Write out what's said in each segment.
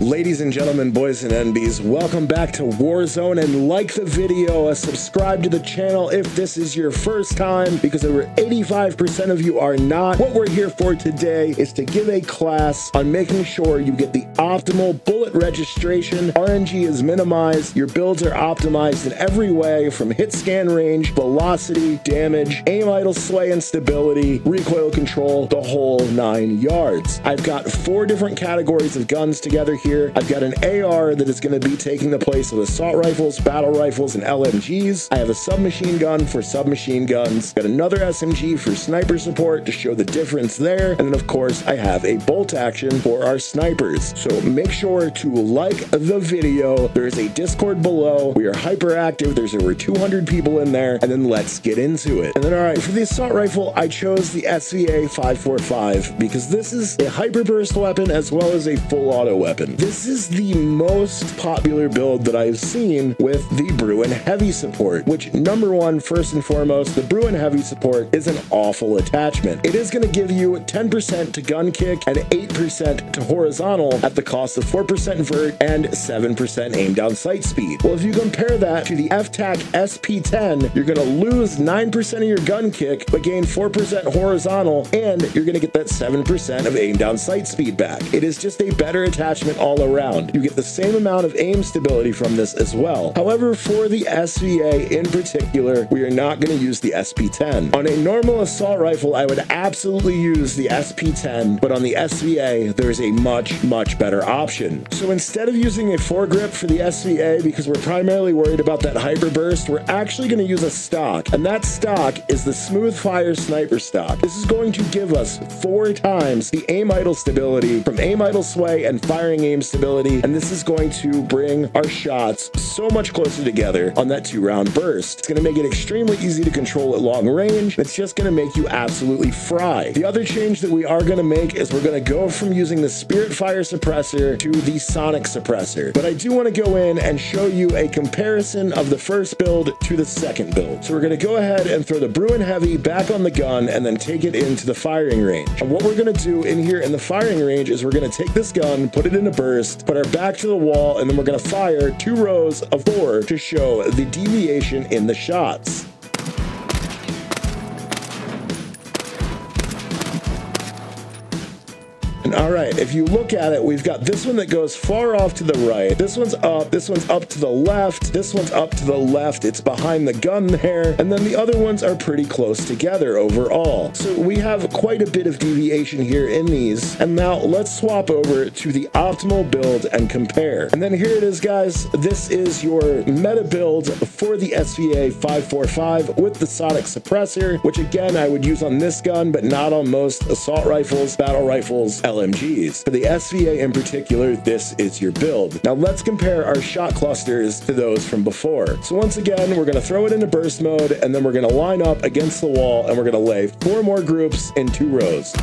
Ladies and gentlemen, boys and NBs, welcome back to Warzone, and like the video, subscribe to the channel if this is your first time, because over 85% of you are not. What we're here for today is to give a class on making sure you get the optimal bullet registration, RNG is minimized, your builds are optimized in every way from hit scan range, velocity, damage, aim idle sway and stability, recoil control, the whole 9 yards. I've got 4 different categories of guns together here. I've got an AR that is going to be taking the place of assault rifles, battle rifles, and LMGs. I have a submachine gun for submachine guns. Got another SMG for sniper support to show the difference there. And then of course I have a bolt action for our snipers. So make sure to like the video. There is a Discord below. We are hyperactive. There's over 200 people in there. And then let's get into it. And then all right, for the assault rifle, I chose the SVA 545 because this is a hyperburst weapon as well as a full auto weapon. This is the most popular build that I've seen with the Bruen Heavy support, which number one, first and foremost, the Bruen Heavy support is an awful attachment. It is going to give you 10% to gun kick and 8% to horizontal at the cost of 4% vert and 7% aim down sight speed. Well, if you compare that to the FTAC SP10, you're going to lose 9% of your gun kick, but gain 4% horizontal, and you're going to get that 7% of aim down sight speed back. It is just a better attachment all around. You get the same amount of aim stability from this as well. However, for the SVA in particular, we are not going to use the SP10. On a normal assault rifle, I would absolutely use the SP10, but on the SVA, there's a much better option. So instead of using a foregrip for the SVA, because we're primarily worried about that hyper burst, we're actually going to use a stock, and that stock is the Smooth Fire Sniper stock. This is going to give us 4 times the aim idle stability from aim idle sway and firing aim stability, and this is going to bring our shots so much closer together on that 2-round burst. It's going to make it extremely easy to control at long range. It's just going to make you absolutely fry. The other change that we are going to make is we're going to go from using the Spirit Fire suppressor to the Sonic suppressor, but I do want to go in and show you a comparison of the first build to the second build. So we're going to go ahead and throw the Bruen Heavy back on the gun and then take it into the firing range. And what we're going to do in here in the firing range is we're going to take this gun, put it in a burst, put our back to the wall, and then we're going to fire 2 rows of 4 to show the deviation in the shots. And all right, if you look at it, we've got this one that goes far off to the right. This one's up to the left. This one's up to the left. It's behind the gun there. And then the other ones are pretty close together overall. So we have quite a bit of deviation here in these. And now let's swap over to the optimal build and compare. And then here it is, guys. This is your meta build for the SVA 545 with the Sonic suppressor, which again, I would use on this gun, but not on most assault rifles, battle rifles, LMGs. For the SVA in particular, this is your build. Now let's compare our shot clusters to those from before. So once again, we're going to throw it into burst mode, and then we're going to line up against the wall, and we're going to lay 4 more groups in 2 rows.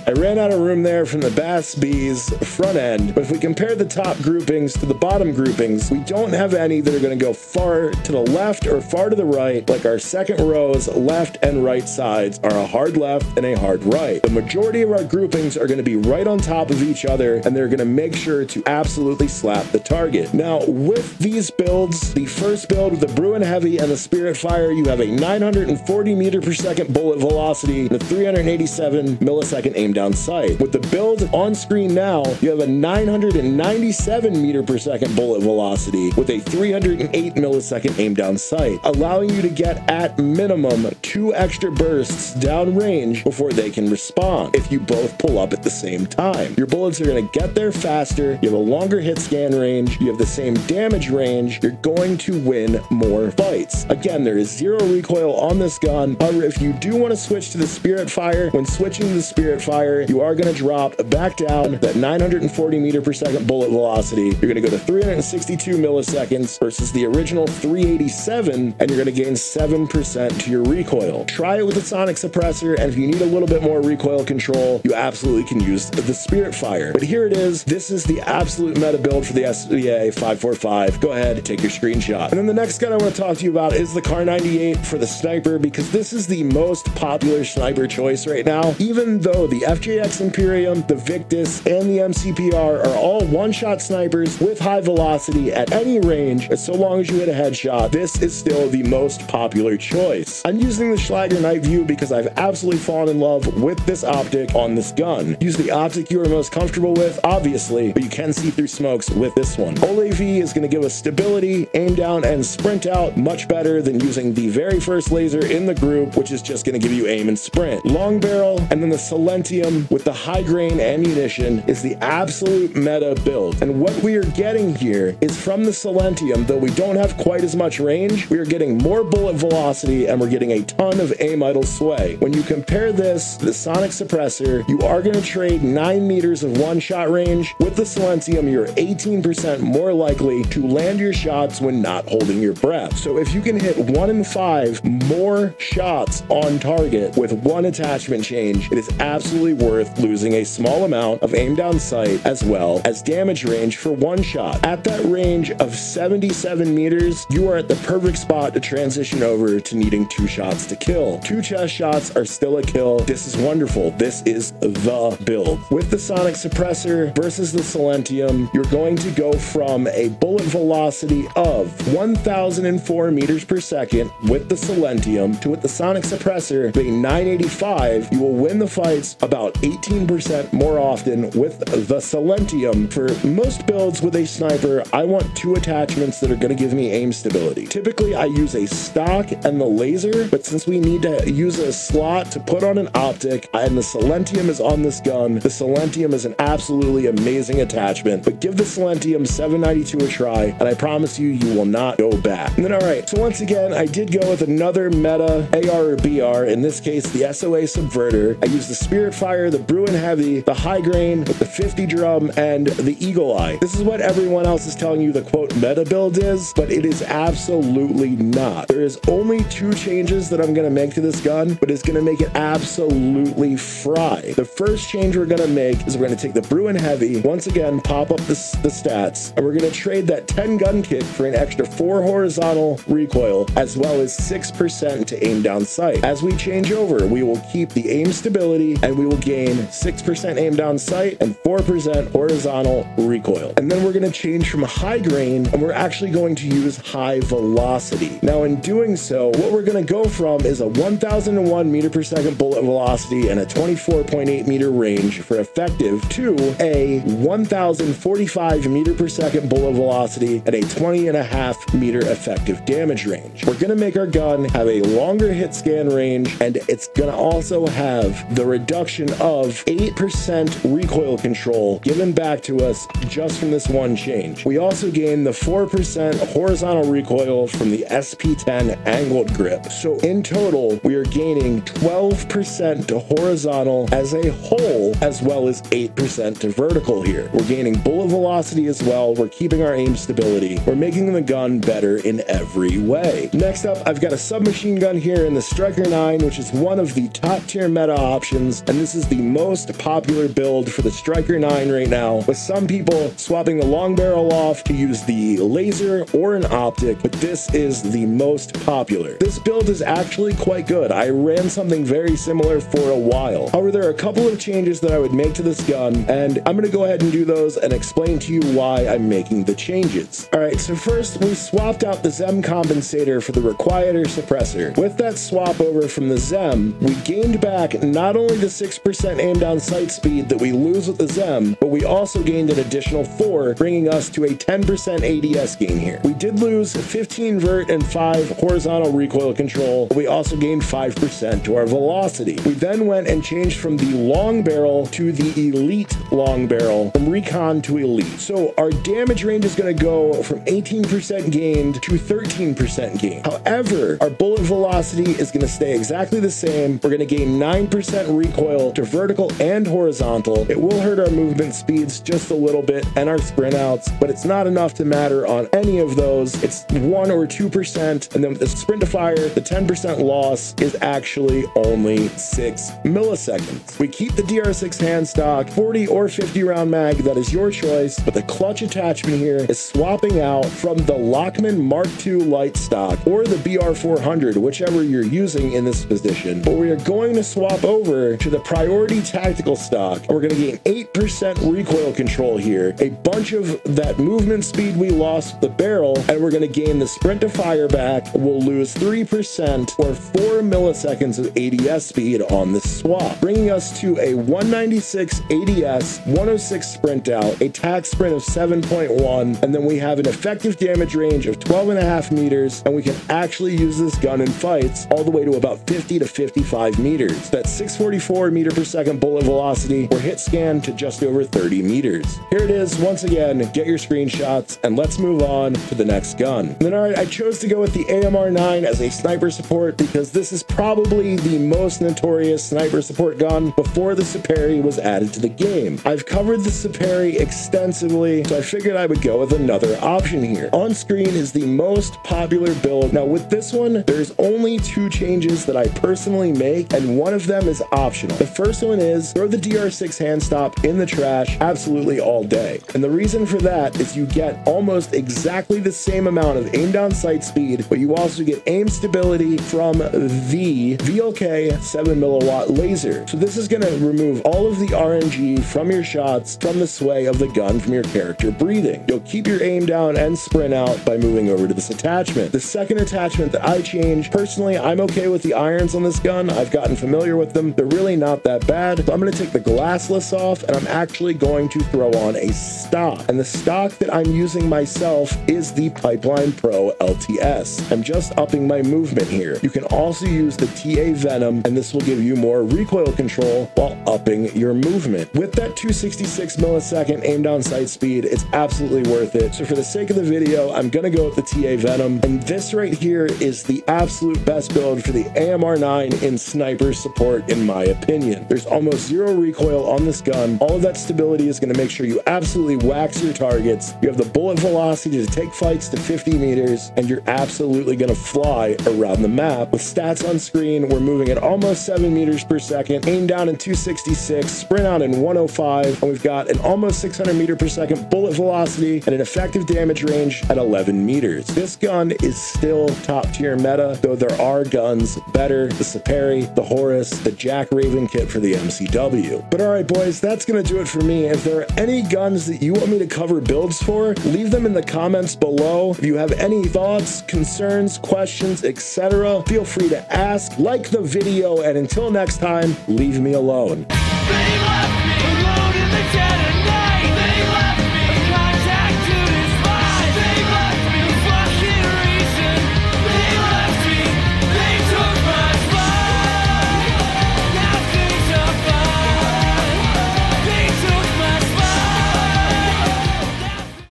I ran out of room there from the Bass B's front end, but if we compare the top groupings to the bottom groupings, we don't have any that are going to go far to the left or far to the right. Like our second row's left and right sides are a hard left and a hard right. The majority of our groupings are going to be right on top of each other, and they're going to make sure to absolutely slap the target. Now, with these builds, the first build with the Bruen Heavy and the Spirit Fire, you have a 940 meter per second bullet velocity and a 387 millisecond aim down sight. With the build on screen now, you have a 997 meter per second bullet velocity with a 308 millisecond aim down sight, allowing you to get at minimum 2 extra bursts down range before they can respond if you both pull up at the same time. Your bullets are going to get there faster, you have a longer hit scan range, you have the same damage range, you're going to win more fights. Again, there is 0 recoil on this gun. However, if you do want to switch to the Spirit Fire, when switching to the Spirit Fire, fire, you are going to drop back down that 940 meter per second bullet velocity. You're going to go to 362 milliseconds versus the original 387, and you're going to gain 7% to your recoil. Try it with the sonic suppressor, and if you need a little bit more recoil control, you absolutely can use the Spirit Fire. But here it is. This is the absolute meta build for the SVA 545. Go ahead, take your screenshot. And then the next gun I want to talk to you about is the Kar 98 for the sniper, because this is the most popular sniper choice right now. Even though the FJX Imperium, the Victus, and the MCPR are all one-shot snipers with high velocity at any range, so long as you hit a headshot, this is still the most popular choice. I'm using the Schlager Night View because I've absolutely fallen in love with this optic on this gun. Use the optic you are most comfortable with, obviously, but you can see through smokes with this one. Ola V is going to give us stability, aim down, and sprint out much better than using the very first laser in the group, which is just going to give you aim and sprint. Long barrel, and then the Silentium with the high grain ammunition is the absolute meta build. And what we are getting here is from the Silentium, though we don't have quite as much range, we are getting more bullet velocity and we're getting a ton of aim idle sway. When you compare this to the sonic suppressor, you are going to trade 9 meters of one-shot range. With the Silentium, you're 18% more likely to land your shots when not holding your breath. So if you can hit 1 in 5 more shots on target with one attachment change, it is absolutely worth losing a small amount of aim down sight as well as damage range for one shot. At that range of 77 meters, you are at the perfect spot to transition over to needing 2 shots to kill. 2 chest shots are still a kill. This is wonderful. This is the build. With the sonic suppressor versus the Silentium, you're going to go from a bullet velocity of 1004 meters per second with the Silentium to, with the sonic suppressor being 985, you will win the fights about 18% more often with the Silentium. For most builds with a sniper, I want 2 attachments that are going to give me aim stability. Typically, I use a stock and the laser, but since we need to use a slot to put on an optic, and the Silentium is on this gun, the Silentium is an absolutely amazing attachment. But give the Silentium 792 a try, and I promise you, you will not go back. And then, all right, so once again, I did go with another meta AR or BR, in this case, the SOA Subverter. I used the Spirit Fire, the Bruin Heavy, the High Grain, with the 50 drum, and the Eagle Eye. This is what everyone else is telling you the quote meta build is, but it is absolutely not. There is only 2 changes that I'm going to make to this gun, but it's going to make it absolutely fry. The first change we're going to make is we're going to take the Bruin Heavy, once again, pop up the stats, and we're going to trade that 10 gun kit for an extra 4 horizontal recoil, as well as 6% to aim down sight. As we change over, we will keep the aim stability, and we will gain 6% aim down sight and 4% horizontal recoil. And then we're going to change from high grain, and we're actually going to use high velocity. Now, in doing so, what we're going to go from is a 1001 meter per second bullet velocity and a 24.8 meter range for effective to a 1045 meter per second bullet velocity and a 20.5 meter effective damage range. We're going to make our gun have a longer hit scan range, and it's going to also have the reduction of 8% recoil control given back to us just from this one change. We also gain the 4% horizontal recoil from the SP10 angled grip. So in total, we are gaining 12% to horizontal as a whole, as well as 8% to vertical here. We're gaining bullet velocity as well. We're keeping our aim stability. We're making the gun better in every way. Next up, I've got a submachine gun here in the Striker 9, which is one of the top tier meta options, and this is the most popular build for the Striker 9 right now, with some people swapping the long barrel off to use the laser or an optic, but this is the most popular. This build is actually quite good. I ran something very similar for a while. However, there are a couple of changes that I would make to this gun, and I'm going to go ahead and do those and explain to you why I'm making the changes. All right, so first, we swapped out the Zem compensator for the Requieter suppressor. With that swap over from the Zem, we gained back not only the 6% aim down sight speed that we lose with the Zem, but we also gained an additional 4, bringing us to a 10% ADS gain here. We did lose 15 vert and 5 horizontal recoil control, but we also gained 5% to our velocity. We then went and changed from the long barrel to the elite long barrel, from recon to elite. So our damage range is going to go from 18% gained to 13% gained. However, our bullet velocity is going to stay exactly the same. We're going to gain 9% recoil to vertical and horizontal. It will hurt our movement speeds just a little bit and our sprint outs, but it's not enough to matter on any of those. It's 1 or 2%, and then with the sprint to fire, the 10% loss is actually only 6 milliseconds. We keep the DR6 hand stock, 40 or 50 round mag, that is your choice, but the clutch attachment here is swapping out from the Lockman Mark II light stock or the BR400, whichever you're using in this position. But we are going to swap over to the Priority Tactical stock, and we're going to gain 8% recoil control here, a bunch of that movement speed we lost with the barrel, and we're going to gain the sprint to fire back. We'll lose 3% or 4 milliseconds of ADS speed on this swap, bringing us to a 196 ADS, 106 sprint out, a tac sprint of 7.1, and then we have an effective damage range of 12.5 meters, and we can actually use this gun in fights all the way to about 50 to 55 meters. That's 644 meter per second bullet velocity or hit scan to just over 30 meters. Here it is once again. Get your screenshots and let's move on to the next gun. And then, all right, I chose to go with the AMR9 as a sniper support because this is probably the most notorious sniper support gun before the Saperi was added to the game. I've covered the Saperi extensively, so I figured I would go with another option here. On screen is the most popular build. Now with this one, there's only 2 changes that I personally make, and one of them is optional. The first one is throw the DR6 hand stop in the trash absolutely all day. And the reason for that is you get almost exactly the same amount of aim down sight speed, but you also get aim stability from the VLK 7 milliwatt laser. So this is going to remove all of the RNG from your shots, from the sway of the gun, from your character breathing. You'll keep your aim down and sprint out by moving over to this attachment. The second attachment that I changed, personally, I'm okay with the irons on this gun. I've gotten familiar with them. They're really not that bad. So I'm going to take the glassless off, and I'm actually going to throw on a stock. And the stock that I'm using myself is the Pipeline Pro LTS. I'm just upping my movement here. You can also use the TA Venom, and this will give you more recoil control while upping your movement. With that 266 millisecond aim down sight speed, it's absolutely worth it. So for the sake of the video, I'm going to go with the TA Venom, and this right here is the absolute best build for the AMR9 in sniper support, in my opinion. There's almost 0 recoil on this gun. All of that stability is going to make sure you absolutely wax your targets. You have the bullet velocity to take fights to 50 meters, and you're absolutely going to fly around the map. With stats on screen, we're moving at almost 7 meters per second, aim down in 266, sprint out in 105, and we've got an almost 600 meter per second bullet velocity and an effective damage range at 11 meters. This gun is still top tier meta, though there are guns better, the Saperi, the Horus, the Jack Raven kit for the MCW. But all right, boys, that's going to do it for me. If there are any guns that you want me to cover builds for, leave them in the comments below. If you have any thoughts, concerns, questions, etc., feel free to ask, like the video, and until next time, leave me alone. They left me alone in the dead